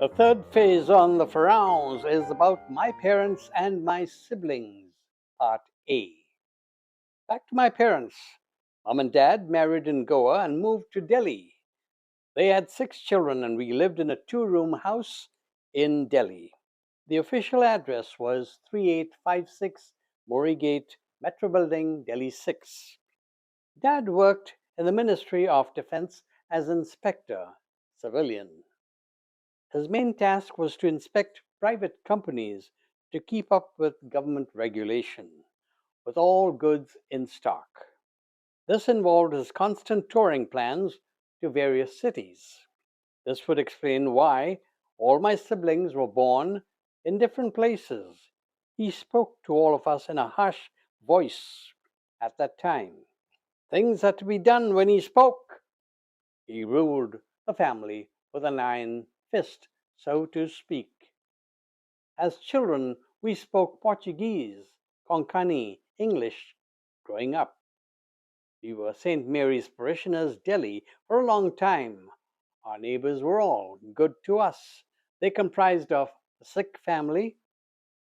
The third phase on the FERRAOs is about my parents and my siblings, Part A. Back to my parents. Mom and Dad married in Goa and moved to Delhi. They had 6 children and we lived in a 2-room house in Delhi. The official address was 3856 Mori Gate, Metro Building, Delhi 6. Dad worked in the Ministry of Defense as Inspector, civilian. His main task was to inspect private companies to keep up with government regulation, with all goods in stock. This involved his constant touring plans to various cities. This would explain why all my siblings were born in different places. He spoke to all of us in a harsh voice at that time. Things had to be done when he spoke. He ruled the family with an iron fist, so to speak. As children, we spoke Portuguese, Konkani, English growing up. We were St. Mary's parishioners, Delhi, for a long time. Our neighbors were all good to us. They comprised of the Sikh family,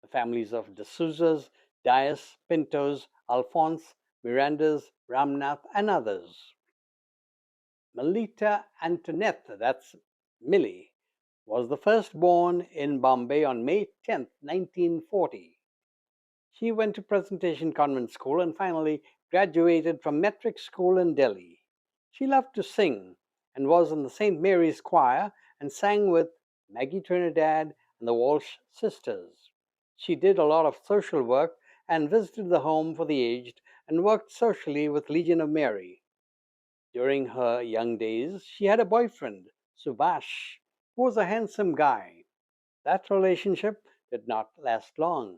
the families of D'Souza's, Dias, Pintos, Alphonse, Mirandas, Ramnath, and others. Melita Antoinette, that's Millie, was the first born in Bombay on May 10, 1940. She went to Presentation Convent School and finally graduated from Metric School in Delhi. She loved to sing and was in the St. Mary's Choir and sang with Maggie Trinidad and the Walsh Sisters. She did a lot of social work and visited the home for the aged and worked socially with Legion of Mary. During her young days, she had a boyfriend, Subhash, who was a handsome guy. That relationship did not last long.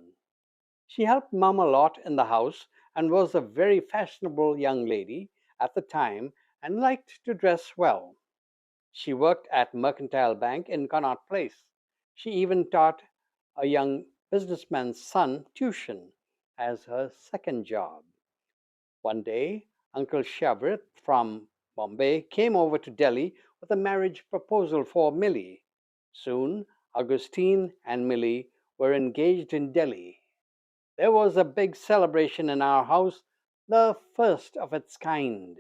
She helped Mom a lot in the house and was a very fashionable young lady at the time and liked to dress well. She worked at Mercantile Bank in Connaught Place. She even taught a young businessman's son tuition as her second job. One day, Uncle Shavrit from Bombay came over to Delhi with a marriage proposal for Millie. Soon, Augustine and Millie were engaged in Delhi. There was a big celebration in our house, the first of its kind.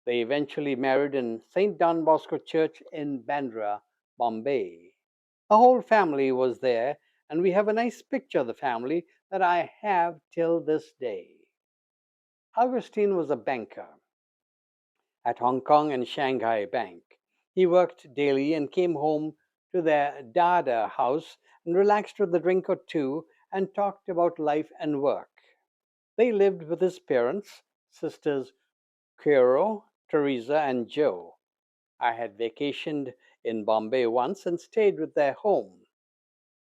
They eventually married in St. Don Bosco Church in Bandra, Bombay. The whole family was there, and we have a nice picture of the family that I have till this day. Augustine was a banker at Hong Kong and Shanghai Bank. He worked daily and came home to their Dada house and relaxed with a drink or two and talked about life and work. They lived with his parents, sisters Quero, Teresa, and Joe. I had vacationed in Bombay once and stayed with their home.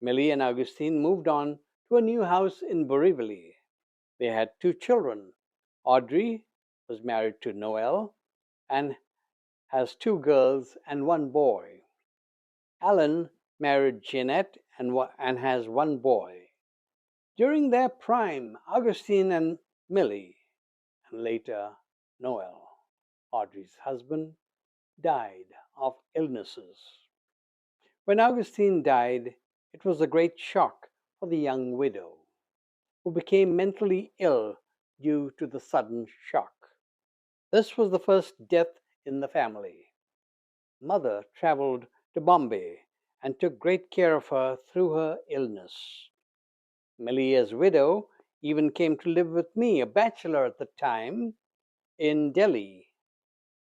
Millie and Augustine moved on to a new house in Borivali. They had 2 children. Audrey was married to Noel and has 2 girls and 1 boy. Alan married Jeanette and has 1 boy. During their prime, Augustine and Millie, and later Noel, Audrey's husband, died of illnesses. When Augustine died, it was a great shock for the young widow, who became mentally ill due to the sudden shock. This was the first death in the family. Mother traveled to Bombay and took great care of her through her illness. Millie, as widow, even came to live with me, a bachelor at the time, in Delhi.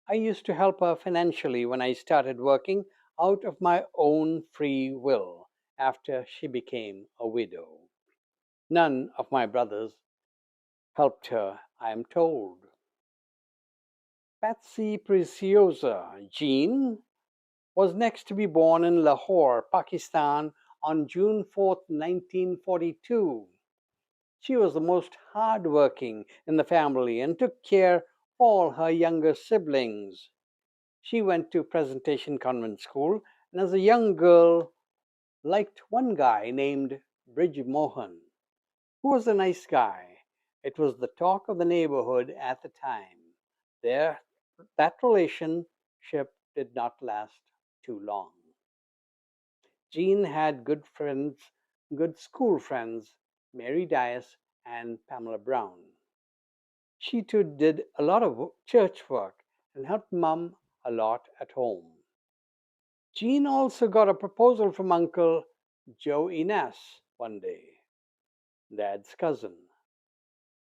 I used to help her financially when I started working out of my own free will after she became a widow. None of my brothers helped her, I am told. Patsy Preciosa Jean was next to be born in Lahore, Pakistan on June 4, 1942. She was the most hard-working in the family and took care of all her younger siblings. She went to Presentation Convent School and as a young girl liked one guy named Bridge Mohan, who was a nice guy. It was the talk of the neighborhood at the time. That relationship did not last too long. Jean had good school friends, Mary Dias and Pamela Brown. She too did a lot of church work and helped Mum a lot at home. Jean also got a proposal from Uncle Joe Enas one day, Dad's cousin.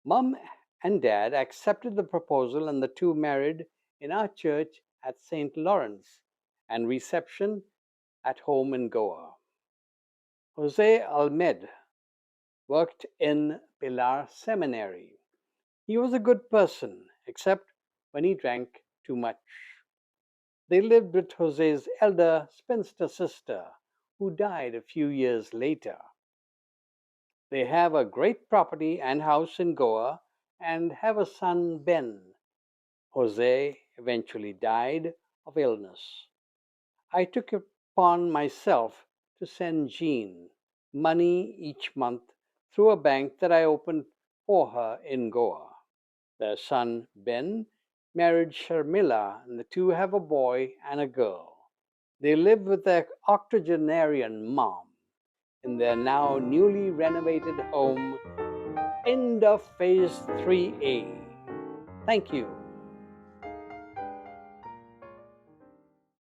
Mum and Dad accepted the proposal and the two married in our church at St. Lawrence and reception at home in Goa. Jose Almed worked in Pilar Seminary. He was a good person, except when he drank too much. They lived with Jose's elder spinster sister, who died a few years later. They have a great property and house in Goa and have a son, Ben. Jose eventually died of illness. I took it upon myself to send Jean money each month through a bank that I opened for her in Goa. Their son, Ben, married Sharmila, and the two have a boy and a girl. They live with their octogenarian mom in their now newly renovated home. End of Phase 3A. Thank you.